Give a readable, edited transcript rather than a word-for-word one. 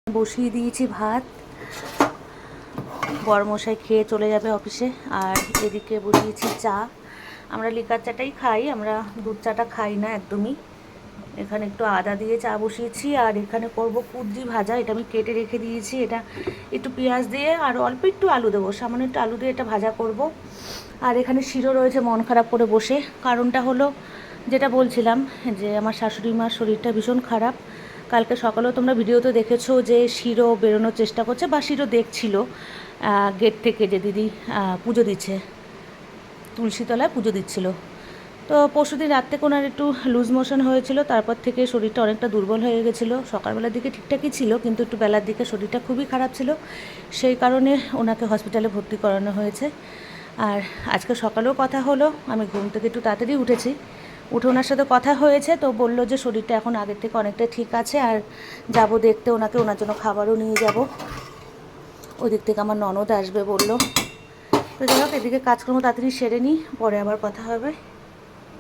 বসিয়ে দিয়েছি ভাত, বড়মশাই খেয়ে চলে যাবে অফিসে। আর এদিকে বসিয়েছি চা। আমরা লিকার চাটাই খাই, আমরা দুধ চাটা খাই না একদমই। এখানে একটু আদা দিয়ে চা বসিয়েছি। আর এখানে করব কুঁদরি ভাজা, এটা আমি কেটে রেখে দিয়েছি। এটা একটু পেঁয়াজ দিয়ে আর অল্প একটু আলু দেবো, সামান্য একটু আলু দিয়ে এটা ভাজা করব। আর এখানে শিরো রয়েছে মন খারাপ করে বসে। কারণটা হলো যেটা বলছিলাম, যে আমার শাশুড়ি মার শরীরটা ভীষণ খারাপ। কালকে সকালেও তোমরা ভিডিওতে দেখেছো যে শিরো বেরোনোর চেষ্টা করছে বা শিরো দেখছিল গেট থেকে, যে দিদি পুজো দিচ্ছে, তুলসীতলায় পুজো দিচ্ছিল। তো পরশুদিন রাত্রে ওনার একটু লুজ মোশন হয়েছিল, তারপর থেকে শরীরটা অনেকটা দুর্বল হয়ে গেছিলো। সকালবেলার দিকে ঠিকঠাকই ছিল, কিন্তু একটু বেলার দিকে শরীরটা খুবই খারাপ ছিল। সেই কারণে ওনাকে হসপিটালে ভর্তি করানো হয়েছে। আর আজকে সকালেও কথা হলো, আমি ঘুম থেকে একটু তাড়াতাড়ি উঠেছি, উঠে ওনার সাথে কথা হয়েছে। তো বলল যে শরীরটা এখন আগের থেকে অনেকটা ঠিক আছে, আর যাব দেখতে ওনাকে, ওনার জন্য খাবারও নিয়ে যাব। ওই দিক থেকে আমার ননদ আসবে বলল। তো যাই হোক, এদিকে কাজকর্ম তাড়াতাড়ি সেরে নিই, পরে আবার কথা হবে।